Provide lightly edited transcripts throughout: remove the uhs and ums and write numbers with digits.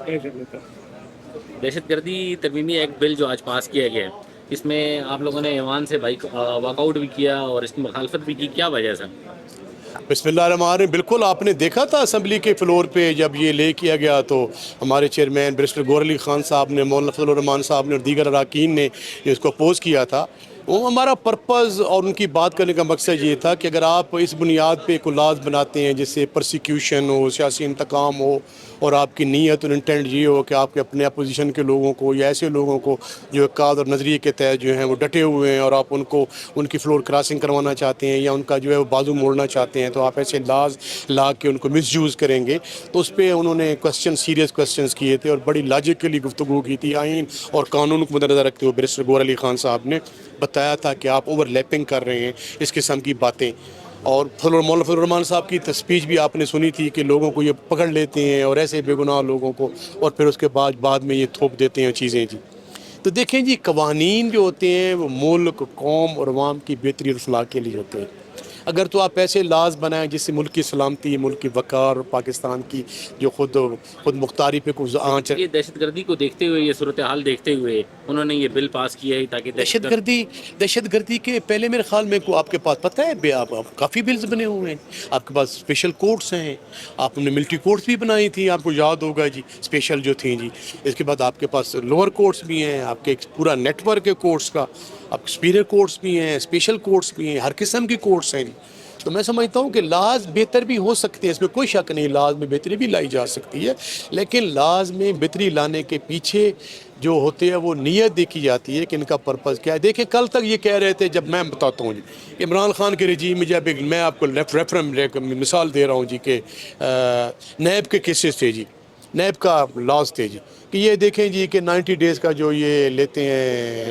دہشت گردی ترمیمی ایک بل جو آج پاس کیا گیا ہے، اس میں آپ لوگوں نے ایوان سے واک آؤٹ بھی کیا اور اس کی مخالفت بھی کی، کیا وجہ سر؟ بسم اللہ الرحمن الرحیم. بالکل آپ نے دیکھا تھا اسمبلی کے فلور پہ جب یہ لے کیا گیا تو ہمارے چیئرمین بیرسٹر گور علی خان صاحب نے، مولانا فضل الرحمان صاحب نے اور دیگر اراکین نے اس کو اپوز کیا تھا. وہ ہمارا پرپز اور ان کی بات کرنے کا مقصد یہ تھا کہ اگر آپ اس بنیاد پہ کوئی لاز بناتے ہیں جس سے پرسیکیوشن ہو، سیاسی انتقام ہو، اور آپ کی نیت اور انٹینٹ یہ ہو کہ آپ کے اپنے اپوزیشن کے لوگوں کو یا ایسے لوگوں کو جو اقدار اور نظریے کے تحت جو ہیں وہ ڈٹے ہوئے ہیں اور آپ ان کی فلور کراسنگ کروانا چاہتے ہیں یا ان کا جو ہے وہ بازو موڑنا چاہتے ہیں، تو آپ ایسے لاز لا کے ان کو مس یوز کریں گے. تو اس پہ انہوں نے سیریس کوسچنز کیے تھے اور بڑی لاجیکلی گفتگو کی تھی. آئین اور قانون کو مد نظر رکھتے ہوئے بیرسٹر گور علی خان صاحب نے بتایا تھا کہ آپ اوور لیپنگ کر رہے ہیں اس قسم کی باتیں. اور مولانا فضل الرحمان صاحب کی اسپیچ بھی آپ نے سنی تھی کہ لوگوں کو یہ پکڑ لیتے ہیں اور ایسے بے گناہ لوگوں کو، اور پھر اس کے بعد میں یہ تھوپ دیتے ہیں چیزیں. جی تو دیکھیں جی، قوانین جو ہوتے ہیں وہ ملک، قوم اور عوام کی بہتری اور فلاح کے لیے ہوتے ہیں. اگر تو آپ ایسے لاز بنائیں جس سے ملک کی سلامتی، ملک کی وقار اور پاکستان کی جو خود مختاری پہ کچھ آنچ. یہ دہشت گردی کو دیکھتے ہوئے، یہ صورتحال دیکھتے ہوئے انہوں نے یہ بل پاس کیا ہے تاکہ دہشت گردی کے پہلے میرے خیال میں آپ کے پاس پتہ ہے آپ کافی بلز بنے ہوئے ہیں. آپ کے پاس اسپیشل کورٹس ہیں، آپ نے ملٹری کورٹس بھی بنائی تھی، آپ کو یاد ہوگا جی، اسپیشل جو تھیں جی. اس کے بعد آپ کے پاس لوور کورٹس بھی ہیں، آپ کے ایک پورا نیٹ ورک ہے کورٹس کا. آپ سپیریئر کورٹس بھی ہیں، اسپیشل کورٹس بھی ہیں، ہر قسم کی کورٹس ہیں. تو میں سمجھتا ہوں کہ لاز بہتر بھی ہو سکتے ہیں، اس میں کوئی شک نہیں، لاز میں بہتری بھی لائی جا سکتی ہے. لیکن لاز میں بہتری لانے کے پیچھے جو ہوتے ہیں وہ نیت دیکھی جاتی ہے کہ ان کا پرپز کیا ہے. دیکھیں کل تک یہ کہہ رہے تھے، جب میں بتاتا ہوں جی، عمران خان کے رجیم میں جب میں آپ کو مثال دے رہا ہوں جی کہ نیب کے کیسز تھے جی، نیب کا لاز تھے جی، کہ یہ دیکھیں جی کہ 90 ڈیز کا جو یہ لیتے ہیں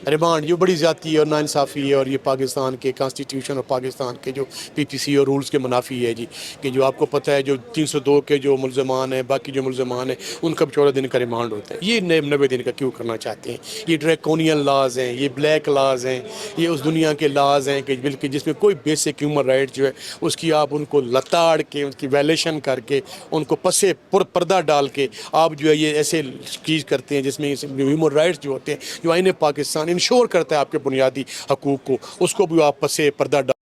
ریمانڈ، یہ بڑی زیادتی ہے اور ناانصافی ہے، اور یہ پاکستان کے کانسٹیٹیوشن اور پاکستان کے جو پی پی سی اور رولز کے منافی ہے جی. کہ جو آپ کو پتہ ہے جو 302 کے جو ملزمان ہیں، باقی جو ملزمان ہیں ان کا 14 دن کا ریمانڈ ہوتا ہے. یہ 90 دن کا کیوں کرنا چاہتے ہیں؟ یہ ڈریکونین لاز ہیں، یہ بلیک لاز ہیں، یہ اس دنیا کے لاز ہیں کہ بلکہ جس میں کوئی بیسک ہیومن رائٹ جو ہے اس کی آپ ان کو لتاڑ کے، اس کی ویلیشن کر کے، ان کو پسے پردہ ڈال کے آپ جو ہے یہ ایسے چیز کرتے ہیں جس میں ہیومن رائٹس جو ہوتے ہیں، جو آئین پاکستان انشور کرتا ہے آپ کے بنیادی حقوق کو، اس کو بھی آپ پسے پردہ ڈال